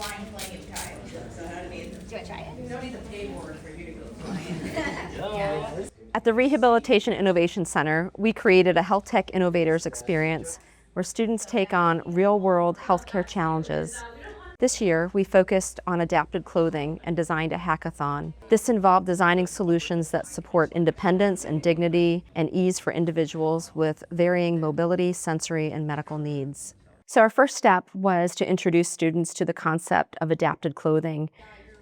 flying flame child. So I don't need, Do I try it? you don't need the paperwork for you to go flying. At the Rehabilitation Innovation Center, we created a Health Tech Innovators experience where students take on real-world healthcare challenges. This year, we focused on adapted clothing and designed a hackathon. This involved designing solutions that support independence and dignity and ease for individuals with varying mobility, sensory, and medical needs. So our first step was to introduce students to the concept of adapted clothing,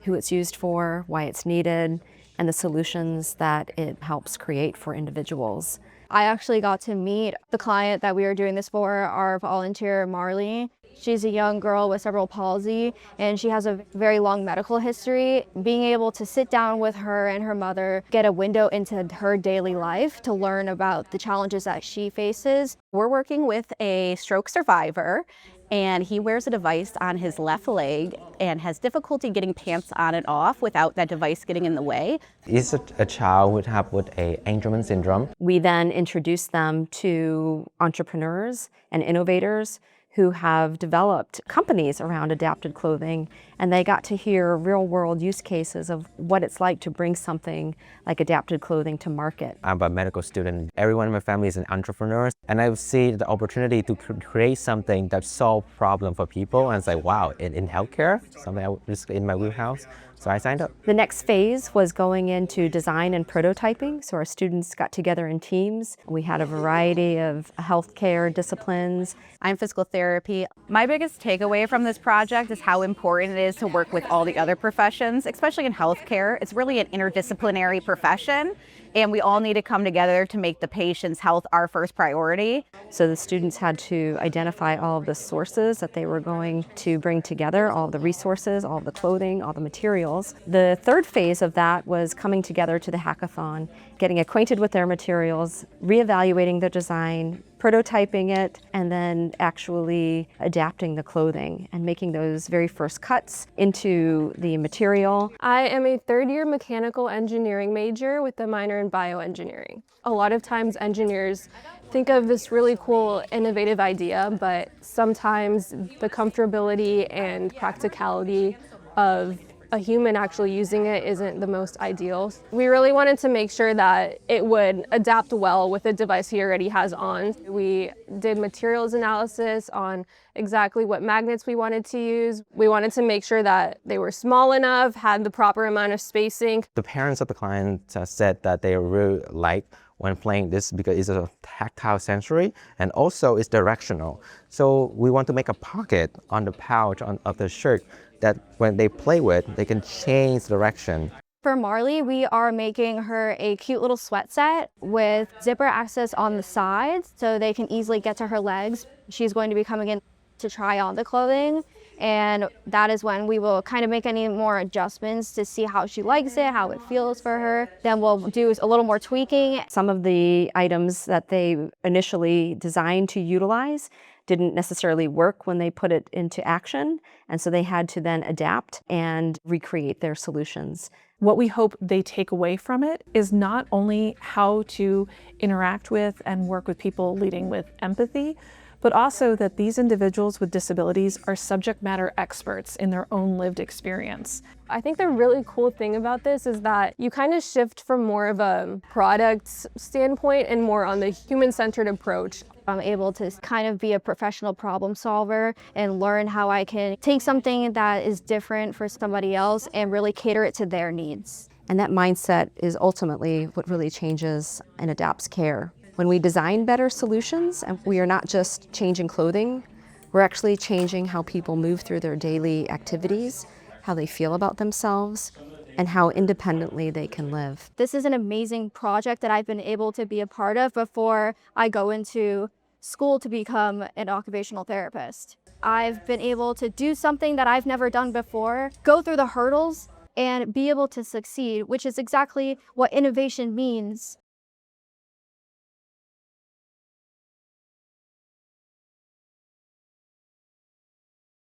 who it's used for, why it's needed, and the solutions that it helps create for individuals. I actually got to meet the client that we were doing this for, our volunteer Marley. She's a young girl with cerebral palsy, and she has a very long medical history. Being able to sit down with her and her mother, get a window into her daily life to learn about the challenges that she faces. We're working with a stroke survivor, and he wears a device on his left leg and has difficulty getting pants on and off without that device getting in the way. It's a child with a Angelman syndrome. We then introduced them to entrepreneurs and innovators who have developed companies around adapted clothing, and they got to hear real-world use cases of what it's like to bring something like adapted clothing to market. I'm a medical student. Everyone in my family is an entrepreneur, and I see the opportunity to create something that solves problems for people, and it's like, wow, in healthcare, something that in my wheelhouse. So I signed up. The next phase was going into design and prototyping, so our students got together in teams. We had a variety of healthcare disciplines. I'm physical therapy. My biggest takeaway from this project is how important it is to work with all the other professions, especially in healthcare. It's really an interdisciplinary profession, and we all need to come together to make the patient's health our first priority. So the students had to identify all of the sources that they were going to bring together, all of the resources, all of the clothing, all the materials. The third phase of that was coming together to the hackathon, getting acquainted with their materials, reevaluating the design, prototyping it, and then actually adapting the clothing and making those very first cuts into the material. I am a third-year mechanical engineering major with a minor in bioengineering. A lot of times engineers think of this really cool, innovative idea, but sometimes the comfortability and practicality of a human actually using it isn't the most ideal. We really wanted to make sure that it would adapt well with the device he already has on. We did materials analysis on exactly what magnets we wanted to use. We wanted to make sure that they were small enough, had the proper amount of spacing. The parents of the client said that they really like when playing this because it's a tactile sensory and also it's directional. So we want to make a pocket on the pouch of the shirt that when they play with, they can change direction. For Marley, we are making her a cute little sweat set with zipper access on the sides so they can easily get to her legs. She's going to be coming in to try on the clothing, and that is when we will kind of make any more adjustments to see how she likes it, how it feels for her. Then we'll do a little more tweaking. Some of the items that they initially designed to utilize didn't necessarily work when they put it into action, and so they had to then adapt and recreate their solutions. What we hope they take away from it is not only how to interact with and work with people leading with empathy, but also that these individuals with disabilities are subject matter experts in their own lived experience. I think the really cool thing about this is that you kind of shift from more of a product standpoint and more on the human-centered approach. I'm able to kind of be a professional problem solver and learn how I can take something that is different for somebody else and really cater it to their needs. And that mindset is ultimately what really changes and adapts care. When we design better solutions, and we are not just changing clothing, we're actually changing how people move through their daily activities, how they feel about themselves, and how independently they can live. This is an amazing project that I've been able to be a part of before I go into school to become an occupational therapist. I've been able to do something that I've never done before, go through the hurdles, and be able to succeed, which is exactly what innovation means.